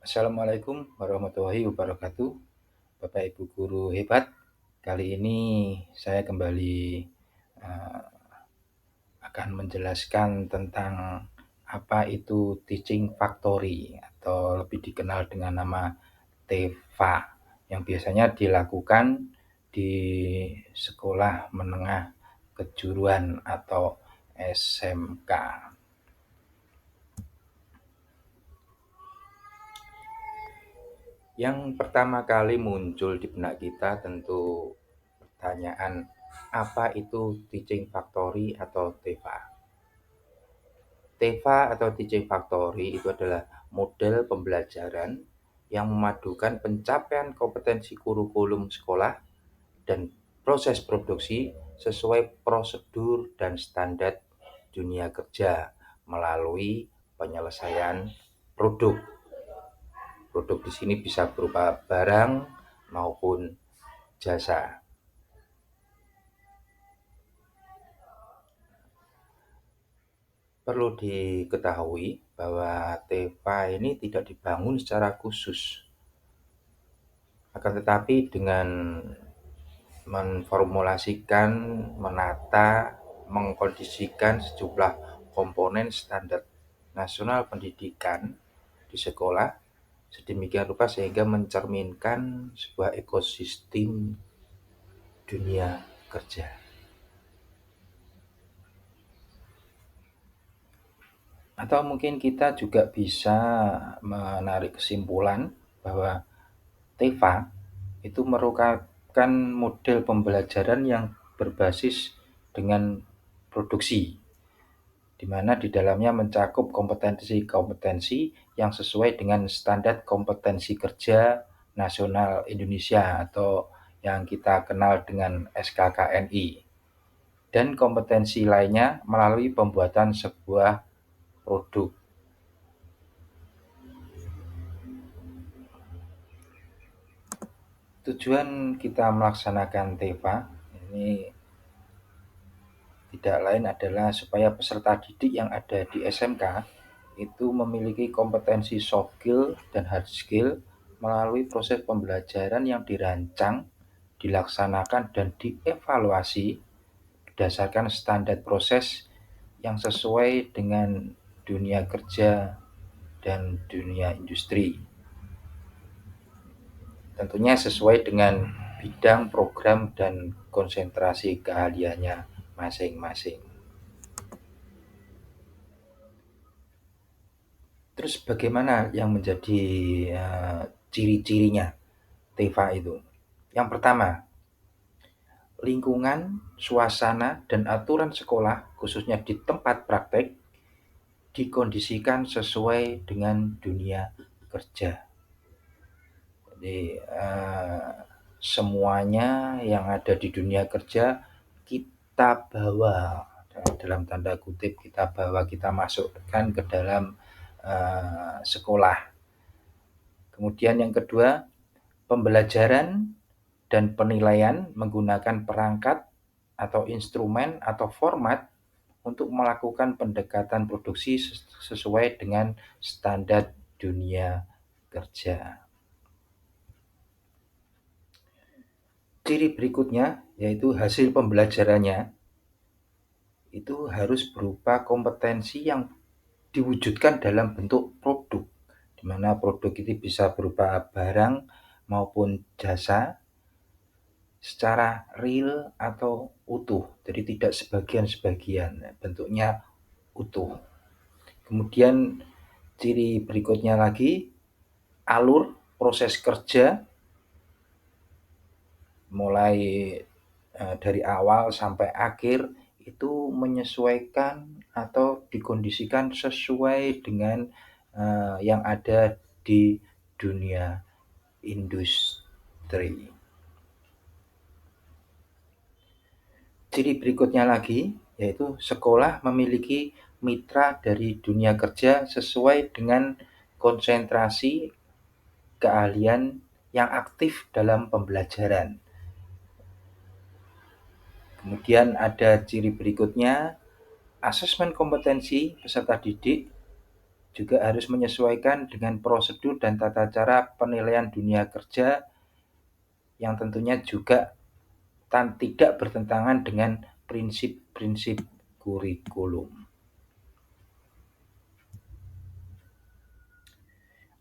Assalamualaikum warahmatullahi wabarakatuh. Bapak Ibu guru hebat, kali ini saya kembali eh, akan menjelaskan tentang apa itu teaching factory atau lebih dikenal dengan nama TEFA yang biasanya dilakukan di sekolah menengah kejuruan atau SMK. Yang pertama kali muncul di benak kita tentu pertanyaan, apa itu teaching factory atau TEFA? TEFA atau teaching factory itu adalah model pembelajaran yang memadukan pencapaian kompetensi kurikulum sekolah dan proses produksi sesuai prosedur dan standar dunia kerja melalui penyelesaian produk. Produk di sini bisa berupa barang maupun jasa. Perlu diketahui bahwa TEFA ini tidak dibangun secara khusus, akan tetapi dengan menformulasikan, menata, mengkondisikan sejumlah komponen standar nasional pendidikan di sekolah sedemikian rupa sehingga mencerminkan sebuah ekosistem dunia kerja. Atau mungkin kita juga bisa menarik kesimpulan bahwa TEFA itu merupakan model pembelajaran yang berbasis dengan produksi, di mana di dalamnya mencakup kompetensi-kompetensi yang sesuai dengan standar kompetensi kerja nasional Indonesia atau yang kita kenal dengan SKKNI, dan kompetensi lainnya melalui pembuatan sebuah produk. Tujuan kita melaksanakan TEFA ini tidak lain adalah supaya peserta didik yang ada di SMK itu memiliki kompetensi soft skill dan hard skill melalui proses pembelajaran yang dirancang, dilaksanakan, dan dievaluasi berdasarkan standar proses yang sesuai dengan dunia kerja dan dunia industri. Tentunya sesuai dengan bidang, program, dan konsentrasi keahliannya masing-masing. Terus bagaimana yang menjadi ciri-cirinya TEFA itu? Yang pertama, lingkungan, suasana, dan aturan sekolah khususnya di tempat praktek dikondisikan sesuai dengan dunia kerja. Jadi semuanya yang ada di dunia kerja kita bawa, dalam tanda kutip kita bawa, kita masukkan ke dalam sekolah. Kemudian yang kedua, pembelajaran dan penilaian menggunakan perangkat atau instrumen atau format untuk melakukan pendekatan produksi sesuai dengan standar dunia kerja. Ciri berikutnya yaitu hasil pembelajarannya itu harus berupa kompetensi yang diwujudkan dalam bentuk produk, di mana produk itu bisa berupa barang maupun jasa secara real atau utuh, jadi tidak sebagian-sebagian, bentuknya utuh. Kemudian ciri berikutnya lagi, alur proses kerja mulai dari awal sampai akhir itu menyesuaikan atau dikondisikan sesuai dengan yang ada di dunia industri. Ciri berikutnya lagi yaitu sekolah memiliki mitra dari dunia kerja sesuai dengan konsentrasi keahlian yang aktif dalam pembelajaran. Kemudian ada ciri berikutnya, asesmen kompetensi peserta didik juga harus menyesuaikan dengan prosedur dan tata cara penilaian dunia kerja yang tentunya juga tidak bertentangan dengan prinsip-prinsip kurikulum.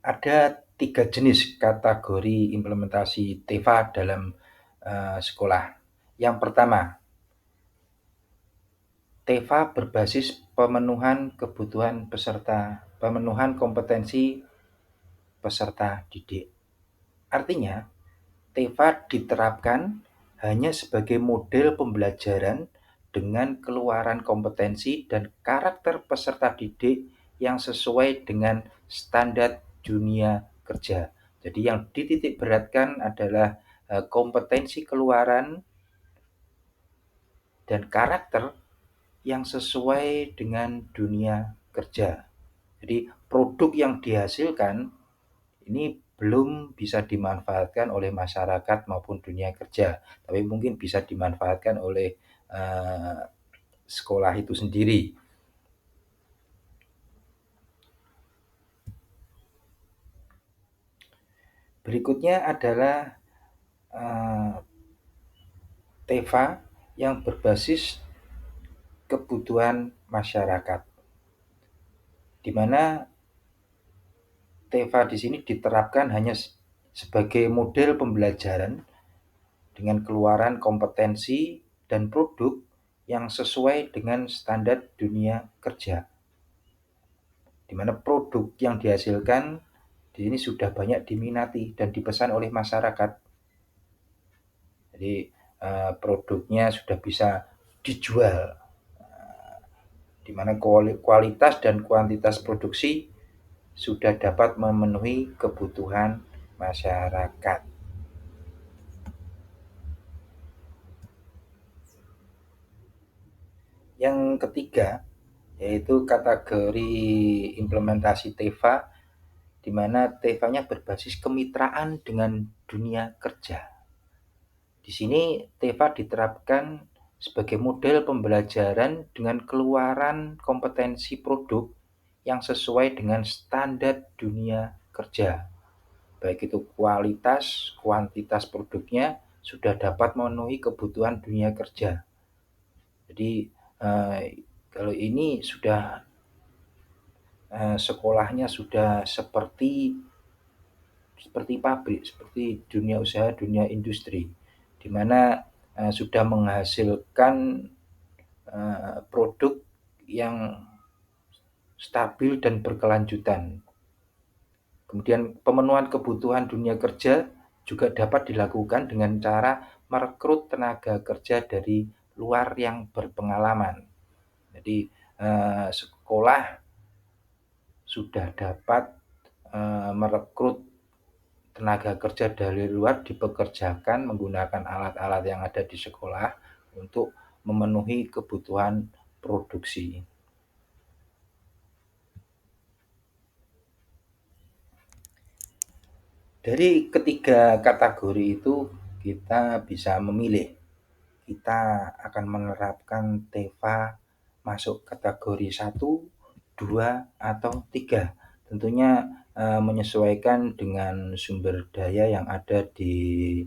Ada 3 jenis kategori implementasi TEFA dalam sekolah. Yang pertama, TEFA berbasis pemenuhan kompetensi peserta didik. Artinya, TEFA diterapkan hanya sebagai model pembelajaran dengan keluaran kompetensi dan karakter peserta didik yang sesuai dengan standar dunia kerja. Jadi yang dititik beratkan adalah kompetensi keluaran dan karakter yang sesuai dengan dunia kerja. Jadi produk yang dihasilkan ini belum bisa dimanfaatkan oleh masyarakat maupun dunia kerja, tapi mungkin bisa dimanfaatkan oleh sekolah itu sendiri. Berikutnya adalah TEFA yang berbasis kebutuhan masyarakat, di mana TEFA di sini diterapkan hanya sebagai model pembelajaran dengan keluaran kompetensi dan produk yang sesuai dengan standar dunia kerja, di mana produk yang dihasilkan di sini sudah banyak diminati dan dipesan oleh masyarakat. Jadi produknya sudah bisa dijual, di mana kualitas dan kuantitas produksi sudah dapat memenuhi kebutuhan masyarakat. Yang ketiga yaitu kategori implementasi TEFA, di mana TEFA-nya berbasis kemitraan dengan dunia kerja. Di sini TEFA diterapkan sebagai model pembelajaran dengan keluaran kompetensi produk yang sesuai dengan standar dunia kerja. Baik itu kualitas, kuantitas produknya sudah dapat memenuhi kebutuhan dunia kerja. Jadi kalau ini sudah sekolahnya sudah seperti pabrik, seperti dunia usaha, dunia industri, di mana sudah menghasilkan produk yang stabil dan berkelanjutan. Kemudian pemenuhan kebutuhan dunia kerja juga dapat dilakukan dengan cara merekrut tenaga kerja dari luar yang berpengalaman. Jadi sekolah sudah dapat merekrut tenaga kerja dari luar, dipekerjakan menggunakan alat-alat yang ada di sekolah untuk memenuhi kebutuhan produksi. Dari ketiga kategori itu kita bisa memilih, kita akan menerapkan TEFA masuk kategori 1, 2, atau 3. Tentunya menyesuaikan dengan sumber daya yang ada di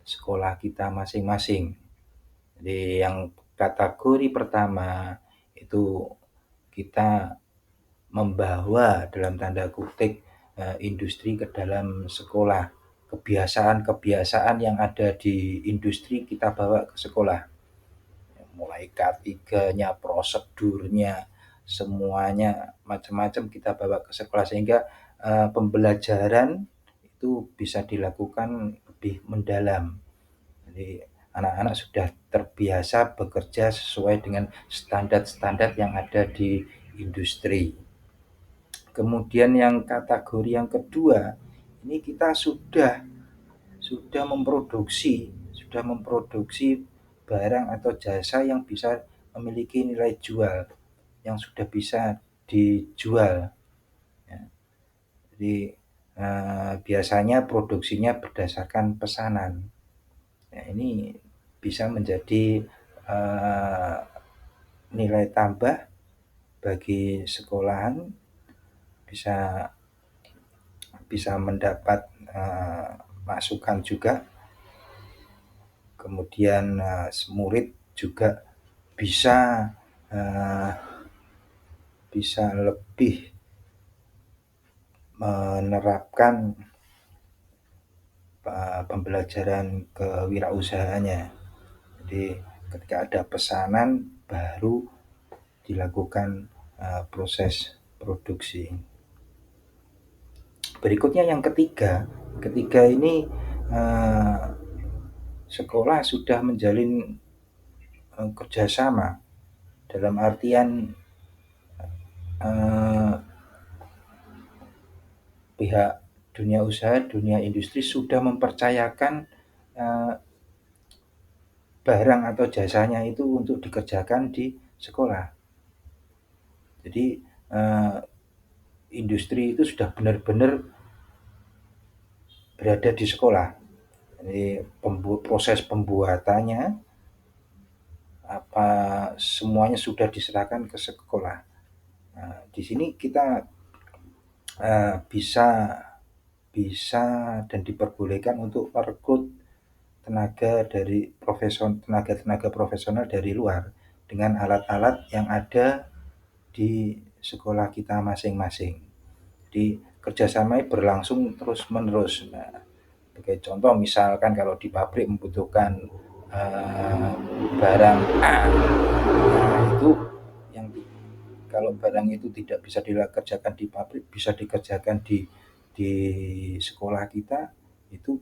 sekolah kita masing-masing. Jadi yang kategori pertama itu kita membawa dalam tanda kutip industri ke dalam sekolah. Kebiasaan-kebiasaan yang ada di industri kita bawa ke sekolah. Mulai K3-nya, prosedurnya, semuanya macam-macam kita bawa ke sekolah sehingga pembelajaran itu bisa dilakukan lebih mendalam. Jadi anak-anak sudah terbiasa bekerja sesuai dengan standar-standar yang ada di industri. Kemudian yang kategori yang kedua, ini kita sudah memproduksi barang atau jasa yang bisa memiliki nilai jual, yang sudah bisa dijual. Ya. Jadi biasanya produksinya berdasarkan pesanan. Ya, ini bisa menjadi nilai tambah bagi sekolahan bisa bisa mendapat masukan juga. Kemudian murid juga bisa uh, bisa lebih menerapkan pembelajaran kewirausahaannya. Jadi ketika ada pesanan baru dilakukan proses produksi. Berikutnya yang ketiga, ini sekolah sudah menjalin kerjasama dalam artian pihak dunia usaha, dunia industri sudah mempercayakan barang atau jasanya itu untuk dikerjakan di sekolah. Jadi industri itu sudah benar-benar berada di sekolah. Jadi proses pembuatannya apa semuanya sudah diserahkan ke sekolah. Nah, di sini kita bisa dan diperbolehkan untuk merekrut tenaga profesional dari luar dengan alat-alat yang ada di sekolah kita masing-masing. Jadi kerjasamanya berlangsung terus-menerus. Nah, sebagai contoh misalkan kalau di pabrik membutuhkan barang A, nah itu yang kalau barang itu tidak bisa dikerjakan di pabrik, bisa dikerjakan di sekolah kita, itu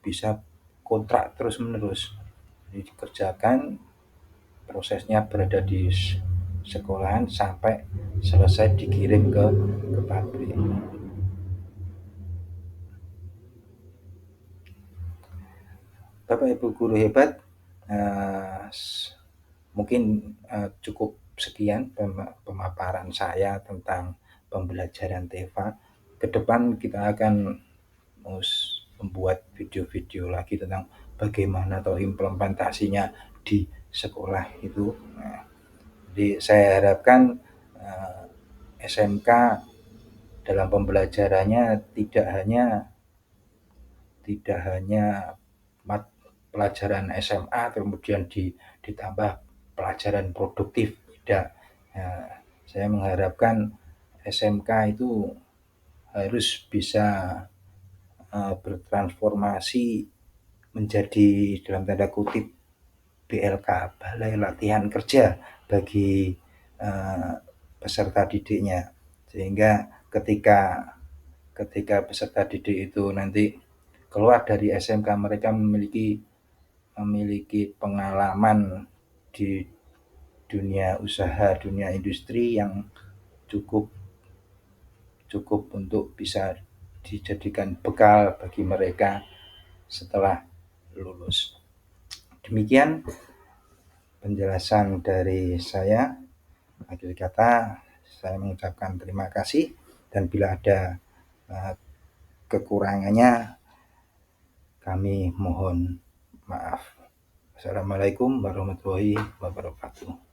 bisa kontrak terus-menerus. Jadi dikerjakan, prosesnya berada di sekolahan sampai selesai dikirim ke pabrik. Bapak Ibu guru hebat, mungkin cukup sekian pemaparan saya tentang pembelajaran TEFA. Ke depan kita akan membuat video-video lagi tentang bagaimana atau implementasinya di sekolah itu. Nah, jadi saya harapkan SMK dalam pembelajarannya tidak hanya pelajaran SMA kemudian ditambah pelajaran produktif, tidak. Nah, saya mengharapkan SMK itu harus bisa bertransformasi menjadi dalam tanda kutip BLK, Balai Latihan Kerja bagi peserta didiknya, sehingga ketika peserta didik itu nanti keluar dari SMK mereka memiliki pengalaman di dunia usaha, dunia industri yang cukup untuk bisa dijadikan bekal bagi mereka setelah lulus. Demikian penjelasan dari saya. Akhir kata saya mengucapkan terima kasih, dan bila ada kekurangannya kami mohon maaf. Assalamualaikum warahmatullahi wabarakatuh.